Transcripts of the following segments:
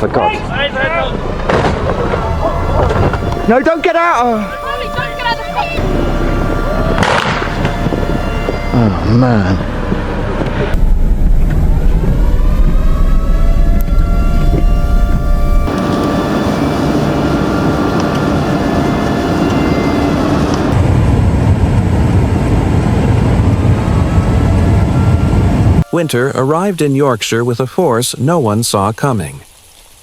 For God. No, don't get out! Ollie, don't get out of the pit! Oh, man. Winter arrived in Yorkshire with a force no one saw coming.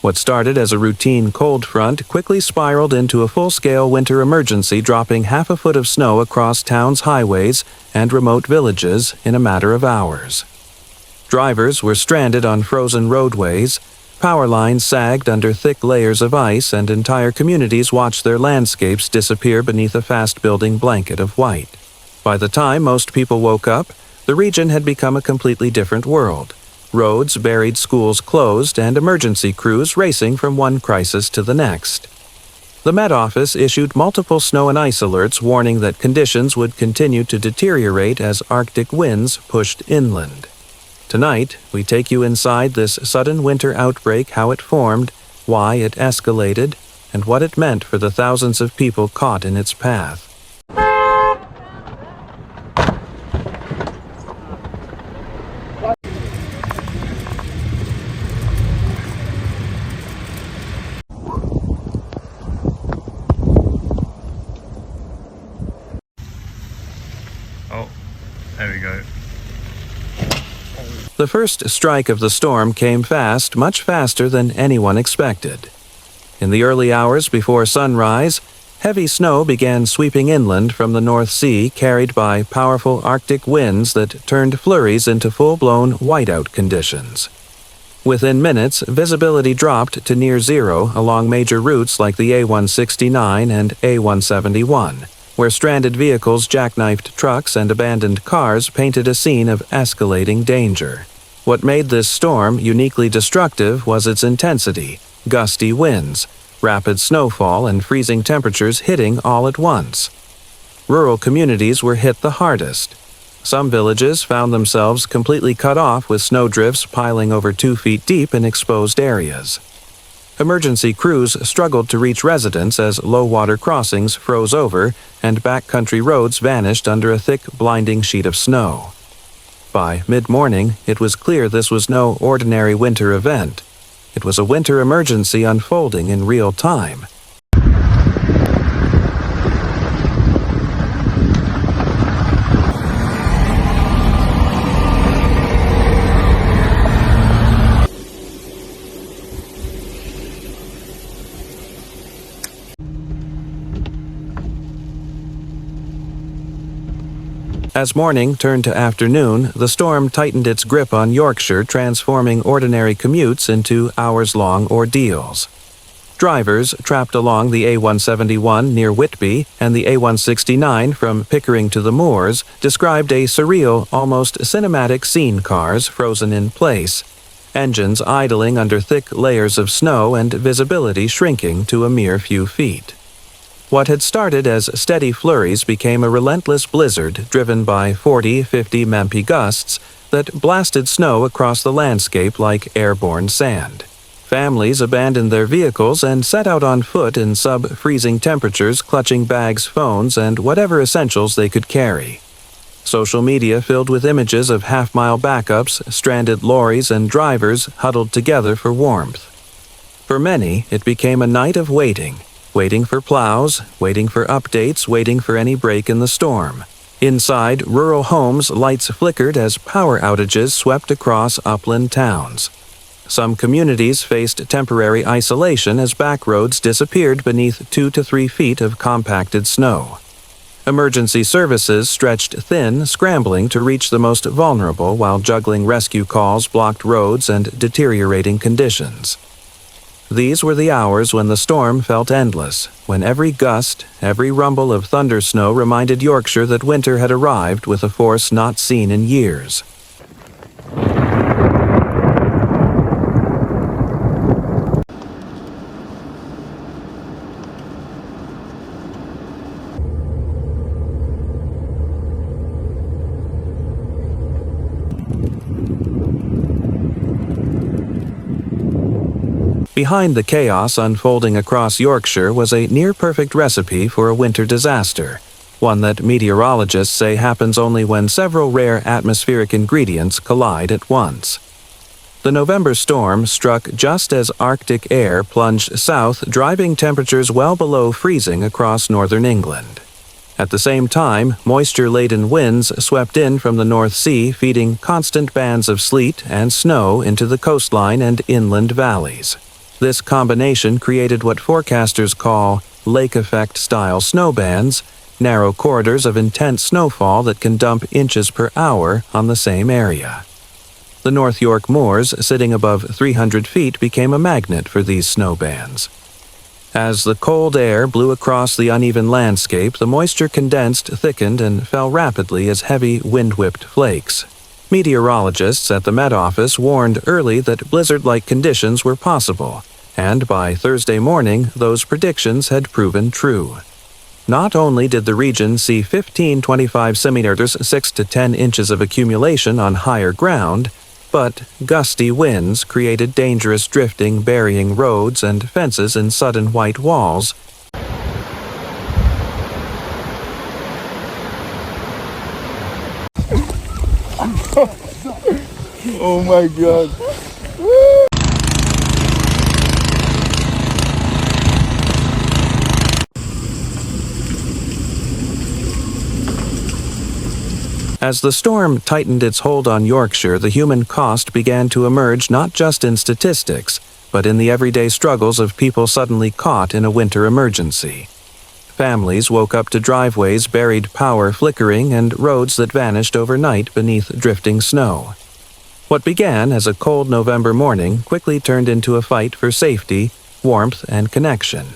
What started as a routine cold front quickly spiraled into a full-scale winter emergency, dropping half a foot of snow across towns' highways and remote villages in a matter of hours. Drivers were stranded on frozen roadways, power lines sagged under thick layers of ice, and entire communities watched their landscapes disappear beneath a fast-building blanket of white. By the time most people woke up, the region had become a completely different world. Roads buried, schools closed, and emergency crews racing from one crisis to the next. The Met Office issued multiple snow and ice alerts warning that conditions would continue to deteriorate as Arctic winds pushed inland. Tonight, we take you inside this sudden winter outbreak, how it formed, why it escalated, and what it meant for the thousands of people caught in its path. Oh, there we go. The first strike of the storm came fast, much faster than anyone expected. In the early hours before sunrise, heavy snow began sweeping inland from the North Sea, carried by powerful Arctic winds that turned flurries into full-blown whiteout conditions. Within minutes, visibility dropped to near zero along major routes like the A169 and A171, where stranded vehicles, jackknifed trucks, and abandoned cars painted a scene of escalating danger. What made this storm uniquely destructive was its intensity: gusty winds, rapid snowfall, and freezing temperatures hitting all at once. Rural communities were hit the hardest. Some villages found themselves completely cut off, with snowdrifts piling over 2 feet deep in exposed areas. Emergency crews struggled to reach residents as low-water crossings froze over and backcountry roads vanished under a thick, blinding sheet of snow. By mid-morning, it was clear this was no ordinary winter event. It was a winter emergency unfolding in real time. As morning turned to afternoon, the storm tightened its grip on Yorkshire, transforming ordinary commutes into hours-long ordeals. Drivers trapped along the A171 near Whitby and the A169 from Pickering to the Moors described a surreal, almost cinematic scene: cars frozen in place, engines idling under thick layers of snow, and visibility shrinking to a mere few feet. What had started as steady flurries became a relentless blizzard driven by 40-50 mph gusts that blasted snow across the landscape like airborne sand. Families abandoned their vehicles and set out on foot in sub-freezing temperatures, clutching bags, phones, and whatever essentials they could carry. Social media filled with images of half-mile backups, stranded lorries, and drivers huddled together for warmth. For many, it became a night of waiting for plows, waiting for updates, waiting for any break in the storm. Inside rural homes, lights flickered as power outages swept across upland towns. Some communities faced temporary isolation as backroads disappeared beneath 2 to 3 feet of compacted snow. Emergency services stretched thin, scrambling to reach the most vulnerable while juggling rescue calls, blocked roads, and deteriorating conditions. These were the hours when the storm felt endless, when every gust, every rumble of thunder snow reminded Yorkshire that winter had arrived with a force not seen in years. Behind the chaos unfolding across Yorkshire was a near-perfect recipe for a winter disaster, one that meteorologists say happens only when several rare atmospheric ingredients collide at once. The November storm struck just as Arctic air plunged south, driving temperatures well below freezing across northern England. At the same time, moisture-laden winds swept in from the North Sea, feeding constant bands of sleet and snow into the coastline and inland valleys. This combination created what forecasters call lake effect-style snowbands, narrow corridors of intense snowfall that can dump inches per hour on the same area. The North York moors, sitting above 300 feet, became a magnet for these snowbands. As the cold air blew across the uneven landscape, the moisture condensed, thickened, and fell rapidly as heavy, wind-whipped flakes. Meteorologists at the Met Office warned early that blizzard-like conditions were possible, and by Thursday morning, those predictions had proven true. Not only did the region see 15-25 centimeters 6 to 10 inches of accumulation on higher ground, but gusty winds created dangerous drifting, burying roads and fences in sudden white walls. Oh my God. As the storm tightened its hold on Yorkshire, the human cost began to emerge not just in statistics, but in the everyday struggles of people suddenly caught in a winter emergency. Families woke up to driveways buried, power flickering, and roads that vanished overnight beneath drifting snow. What began as a cold November morning quickly turned into a fight for safety, warmth, and connection.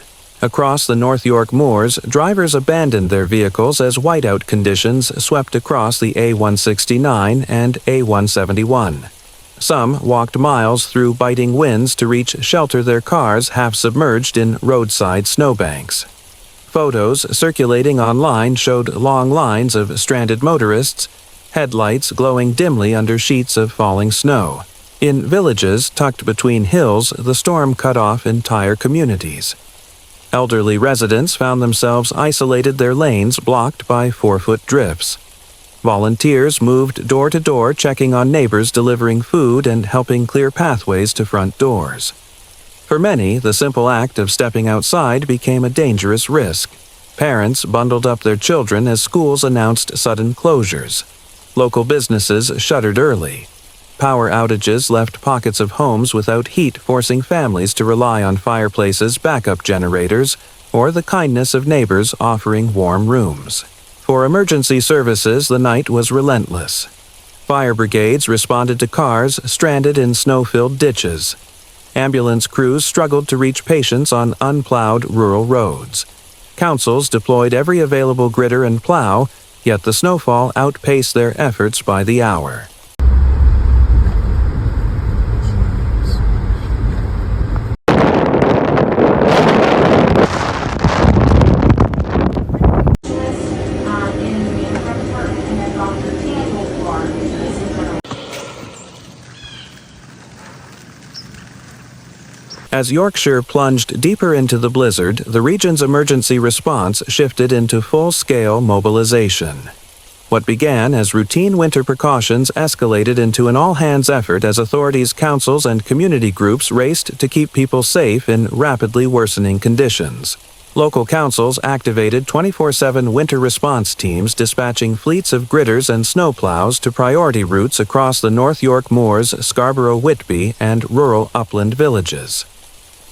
Across the North York moors, drivers abandoned their vehicles as whiteout conditions swept across the A169 and A171. Some walked miles through biting winds to reach shelter, their cars half submerged in roadside snowbanks. Photos circulating online showed long lines of stranded motorists, headlights glowing dimly under sheets of falling snow. In villages tucked between hills, the storm cut off entire communities. Elderly residents found themselves isolated, their lanes blocked by 4-foot drifts. Volunteers moved door to door, checking on neighbors, delivering food, and helping clear pathways to front doors. For many, the simple act of stepping outside became a dangerous risk. Parents bundled up their children as schools announced sudden closures. Local businesses shuttered early. Power outages left pockets of homes without heat, forcing families to rely on fireplaces, backup generators, or the kindness of neighbors offering warm rooms. For emergency services, the night was relentless. Fire brigades responded to cars stranded in snow-filled ditches. Ambulance crews struggled to reach patients on unplowed rural roads. Councils deployed every available gritter and plow, yet the snowfall outpaced their efforts by the hour. As Yorkshire plunged deeper into the blizzard, the region's emergency response shifted into full-scale mobilization. What began as routine winter precautions escalated into an all-hands effort as authorities, councils, and community groups raced to keep people safe in rapidly worsening conditions. Local councils activated 24/7 winter response teams, dispatching fleets of gritters and snowplows to priority routes across the North York moors, Scarborough-Whitby, and rural upland villages.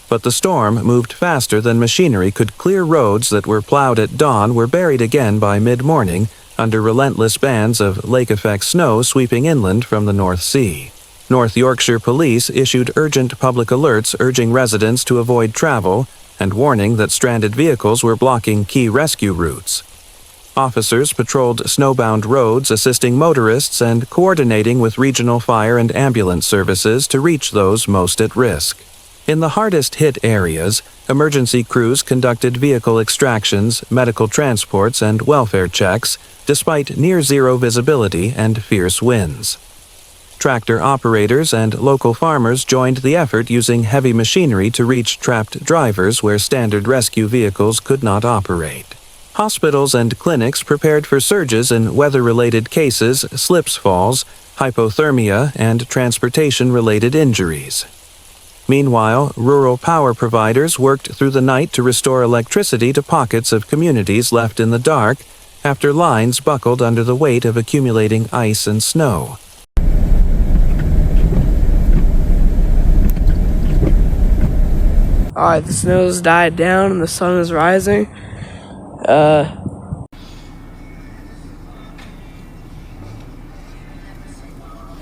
But the storm moved faster than machinery could clear. Roads that were plowed at dawn were buried again by mid-morning under relentless bands of lake-effect snow sweeping inland from the North Sea. North Yorkshire Police issued urgent public alerts urging residents to avoid travel and warning that stranded vehicles were blocking key rescue routes. Officers patrolled snowbound roads, assisting motorists and coordinating with regional fire and ambulance services to reach those most at risk. In the hardest-hit areas, emergency crews conducted vehicle extractions, medical transports, and welfare checks, despite near-zero visibility and fierce winds. Tractor operators and local farmers joined the effort using heavy machinery to reach trapped drivers where standard rescue vehicles could not operate. Hospitals and clinics prepared for surges in weather-related cases, slips falls, hypothermia, and transportation-related injuries. Meanwhile, rural power providers worked through the night to restore electricity to pockets of communities left in the dark after lines buckled under the weight of accumulating ice and snow. Alright, the snow's died down and the sun is rising.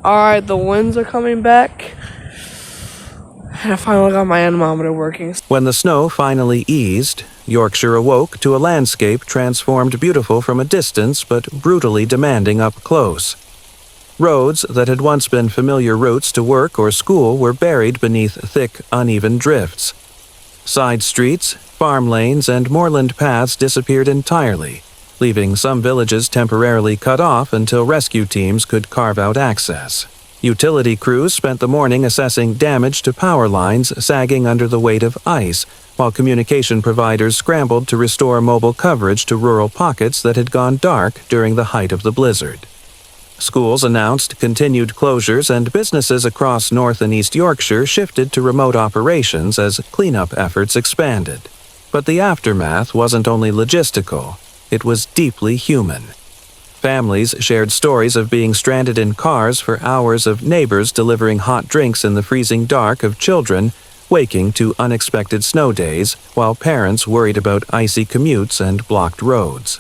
Alright, the winds are coming back. And I finally got my anemometer working. When the snow finally eased, Yorkshire awoke to a landscape transformed beautiful from a distance but brutally demanding up close. Roads that had once been familiar routes to work or school were buried beneath thick, uneven drifts. Side streets, farm lanes, and moorland paths disappeared entirely, leaving some villages temporarily cut off until rescue teams could carve out access. Utility crews spent the morning assessing damage to power lines sagging under the weight of ice, while communication providers scrambled to restore mobile coverage to rural pockets that had gone dark during the height of the blizzard. Schools announced continued closures, and businesses across North and East Yorkshire shifted to remote operations as cleanup efforts expanded. But the aftermath wasn't only logistical, it was deeply human. Families shared stories of being stranded in cars for hours, of neighbors delivering hot drinks in the freezing dark, of children waking to unexpected snow days, while parents worried about icy commutes and blocked roads.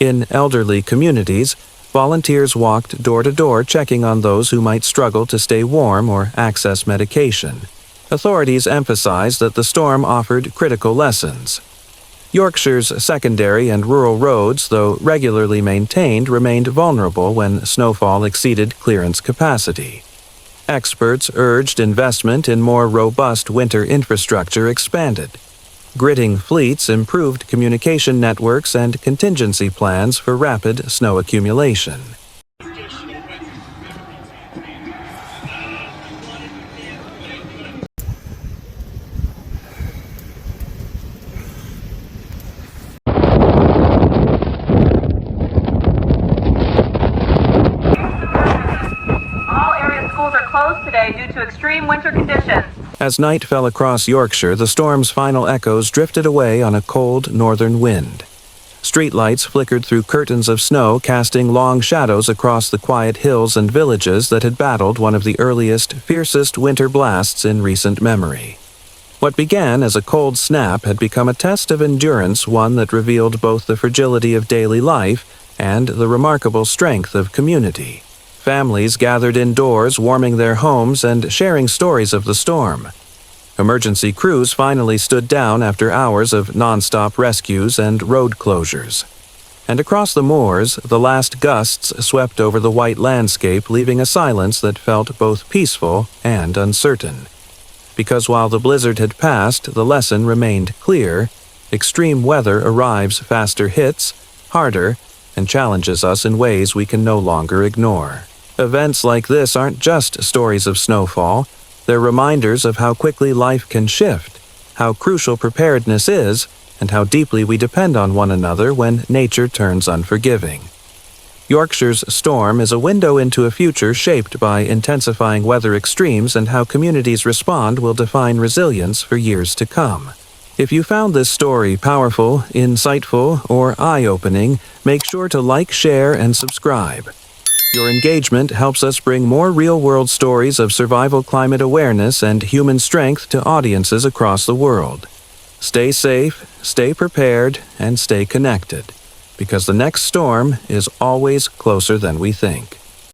In elderly communities, volunteers walked door to door checking on those who might struggle to stay warm or access medication. Authorities emphasized that the storm offered critical lessons. Yorkshire's secondary and rural roads, though regularly maintained, remained vulnerable when snowfall exceeded clearance capacity. Experts urged investment in more robust winter infrastructure expanded. Gritting fleets improved communication networks and contingency plans for rapid snow accumulation. Closed today due to extreme winter conditions. As night fell across Yorkshire, the storm's final echoes drifted away on a cold northern wind. Streetlights flickered through curtains of snow, casting long shadows across the quiet hills and villages that had battled one of the earliest, fiercest winter blasts in recent memory. What began as a cold snap had become a test of endurance, one that revealed both the fragility of daily life and the remarkable strength of community. Families gathered indoors, warming their homes and sharing stories of the storm. Emergency crews finally stood down after hours of non-stop rescues and road closures. And across the moors, the last gusts swept over the white landscape, leaving a silence that felt both peaceful and uncertain. Because while the blizzard had passed, the lesson remained clear: extreme weather arrives faster, hits harder, and challenges us in ways we can no longer ignore. Events like this aren't just stories of snowfall, they're reminders of how quickly life can shift, how crucial preparedness is, and how deeply we depend on one another when nature turns unforgiving. Yorkshire's storm is a window into a future shaped by intensifying weather extremes, and how communities respond will define resilience for years to come. If you found this story powerful, insightful, or eye-opening, make sure to like, share, and subscribe. Your engagement helps us bring more real-world stories of survival, climate awareness, and human strength to audiences across the world. Stay safe, stay prepared, and stay connected, because the next storm is always closer than we think.